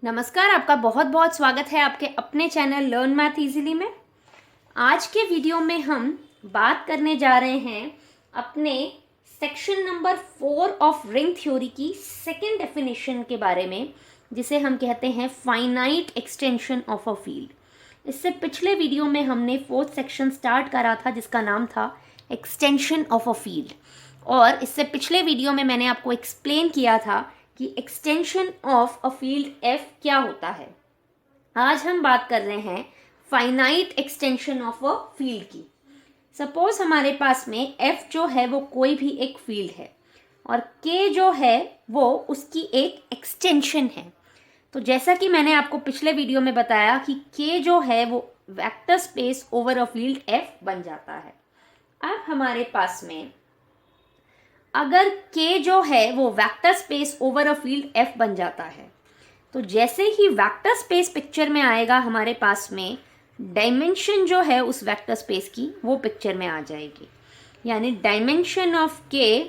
नमस्कार, आपका बहुत बहुत स्वागत है आपके अपने चैनल लर्न मैथ इजीली में। आज के वीडियो में हम बात करने जा रहे हैं अपने section number 4 of ring theory की सेकंड डेफिनेशन के बारे में, जिसे हम कहते हैं finite extension of a field. इससे पिछले वीडियो में हमने फोर्थ सेक्शन स्टार्ट करा था जिसका नाम था एक्सटेंशन ऑफ अ फील्ड, और इससे पिछले वीडियो में मैंने आपको एक्सप्लेन किया था कि extension of a field F क्या होता है। आज हम बात कर रहे हैं finite extension of a field की। सपोज हमारे पास में एफ जो है वो कोई भी एक फील्ड है और के जो है वो उसकी एक एक्सटेंशन है। तो जैसा कि मैंने आपको पिछले वीडियो में बताया कि के जो है वो vector space over a field F बन जाता है। अब हमारे पास में अगर K जो है वो vector space over a field F बन जाता है, तो जैसे ही वेक्टर स्पेस पिक्चर में आएगा हमारे पास में डायमेंशन जो है उस वेक्टर स्पेस की वो पिक्चर में आ जाएगी, यानी dimension of K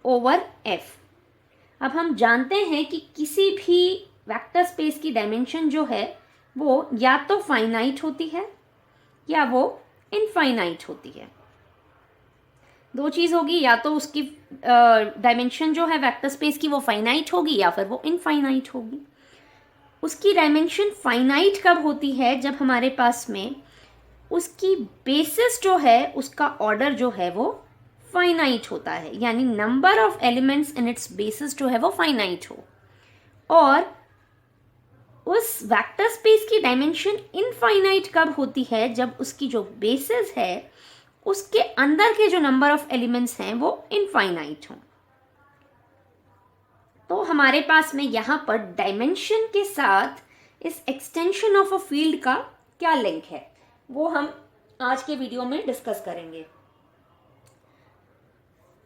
over F। अब हम जानते हैं कि किसी भी वेक्टर स्पेस की डायमेंशन जो है वो या तो फाइनाइट होती है या वो इनफाइनाइट होती है। दो चीज़ होगी, या तो उसकी डायमेंशन जो है वेक्टर स्पेस की वो फाइनाइट होगी या फिर वो इनफाइनाइट होगी। उसकी डायमेंशन फाइनाइट कब होती है? जब हमारे पास में उसकी बेसिस जो है उसका ऑर्डर जो है वो फाइनाइट होता है, यानी number of elements in its basis जो है वो फाइनाइट हो। और उस वेक्टर स्पेस की डायमेंशन इनफाइनाइट कब होती है? जब उसकी जो बेसिस है उसके अंदर के जो नंबर ऑफ एलिमेंट्स हैं वो इनफाइनाइट हों। तो हमारे पास में यहाँ पर डायमेंशन के साथ इस एक्सटेंशन ऑफ अ फील्ड का क्या लिंक है वो हम आज के वीडियो में डिस्कस करेंगे।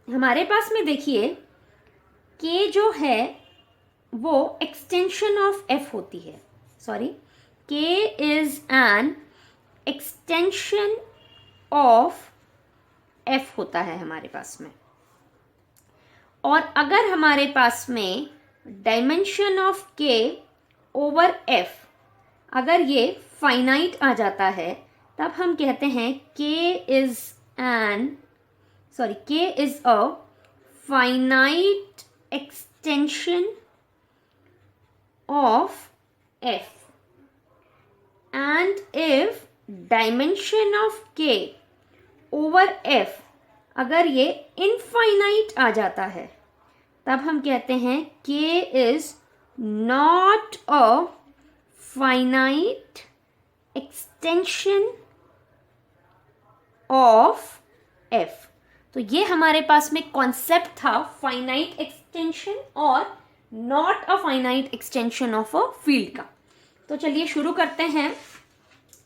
हमारे पास में देखिए के जो है वो एक्सटेंशन ऑफ एफ होती है। सॉरी, के is an extension of F होता है हमारे पास में। और अगर हमारे पास में डायमेंशन ऑफ के ओवर एफ अगर ये फाइनाइट आ जाता है, तब हम कहते हैं के is a finite extension of F. And if dimension of के ओवर एफ अगर ये इनफाइनाइट आ जाता है, तब हम कहते हैं के is not a finite extension of F. तो ये हमारे पास में कॉन्सेप्ट था फाइनाइट एक्सटेंशन और not a finite extension of a field का। तो चलिए शुरू करते हैं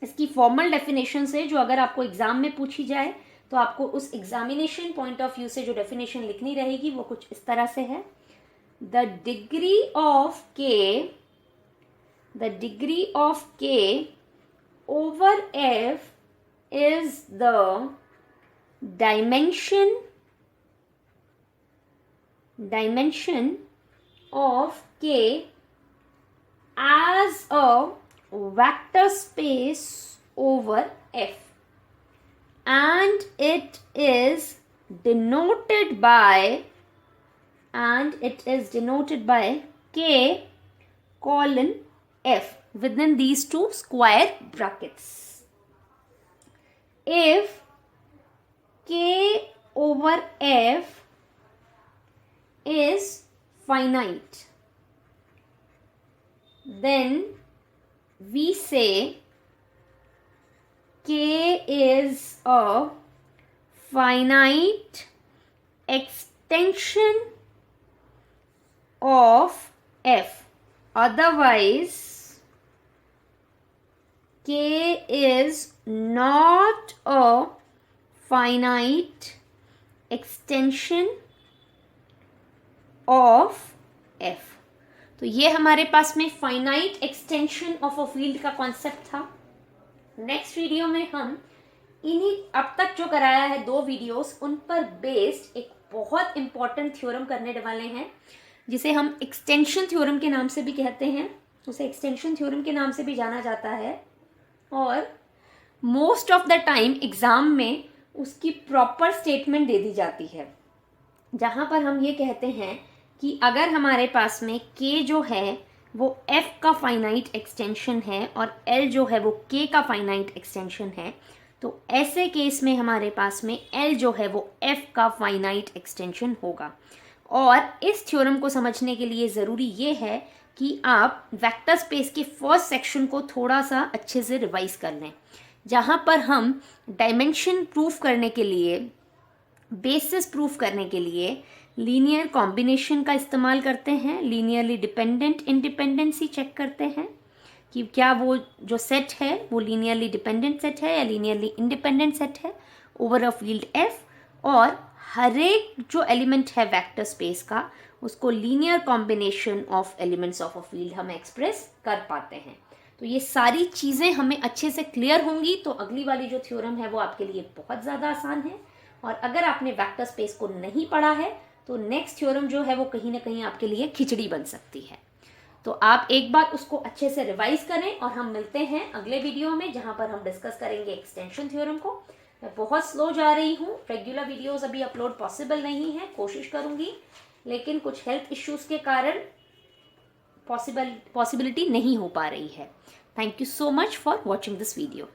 इसकी फॉर्मल डेफिनेशन से, जो अगर आपको एग्जाम में पूछी जाए तो आपको उस एग्जामिनेशन पॉइंट ऑफ व्यू से जो डेफिनेशन लिखनी रहेगी वो कुछ इस तरह से है। द डिग्री ऑफ के over F is the dimension of के as a vector space over F, and it is denoted by K colon F within these two square brackets. If K over F is finite, then we say K is a finite extension of F. Otherwise, K is not a finite extension of F. तो ये हमारे पास में finite extension of a field का concept था। Next video में हम इन्हीं अब तक जो कराया है 2 वीडियोस उन पर बेस्ड एक बहुत इंपॉर्टेंट थ्योरम करने वाले हैं, जिसे हम एक्सटेंशन थ्योरम के नाम से भी कहते हैं। उसे एक्सटेंशन थ्योरम के नाम से भी जाना जाता है, और most of the time exam में उसकी प्रॉपर स्टेटमेंट दे दी जाती है, जहाँ पर हम ये कहते हैं कि अगर हमारे पास में k जो है वो f का फाइनाइट एक्सटेंशन है और l जो है वो k का फाइनाइट एक्सटेंशन है, तो ऐसे केस में हमारे पास में l जो है वो f का फाइनाइट एक्सटेंशन होगा। और इस थ्योरम को समझने के लिए ज़रूरी ये है कि आप वेक्टर स्पेस के फर्स्ट सेक्शन को थोड़ा सा अच्छे से रिवाइज कर लें, जहाँ पर हम डायमेंशन प्रूफ करने के लिए, बेसिस प्रूफ करने के लिए लीनियर कॉम्बिनेशन का इस्तेमाल करते हैं, लीनियरली डिपेंडेंट इंडिपेंडेंसी चेक करते हैं कि क्या वो जो सेट है वो लीनियरली डिपेंडेंट सेट है या लीनियरली इंडिपेंडेंट सेट है ओवर अ फील्ड एफ, और हर एक जो एलिमेंट है वेक्टर स्पेस का उसको linear combination of elements of a field हम एक्सप्रेस कर पाते हैं। तो ये सारी चीज़ें हमें अच्छे से क्लियर होंगी तो अगली वाली जो थ्योरम है वो आपके लिए बहुत ज़्यादा आसान है। और अगर आपने वेक्टर स्पेस को नहीं पढ़ा है तो नेक्स्ट थ्योरम जो है वो कहीं ना कहीं आपके लिए खिचड़ी बन सकती है। तो आप एक बार उसको अच्छे से रिवाइज करें और हम मिलते हैं अगले वीडियो में, जहां पर हम डिस्कस करेंगे एक्सटेंशन थ्योरम को। मैं बहुत स्लो जा रही हूँ, रेगुलर वीडियोस अभी अपलोड पॉसिबल नहीं है, कोशिश करूँगी, लेकिन कुछ हेल्थ इश्यूज़ के कारण पॉसिबिलिटी नहीं हो पा रही है। Thank you so much for watching this video.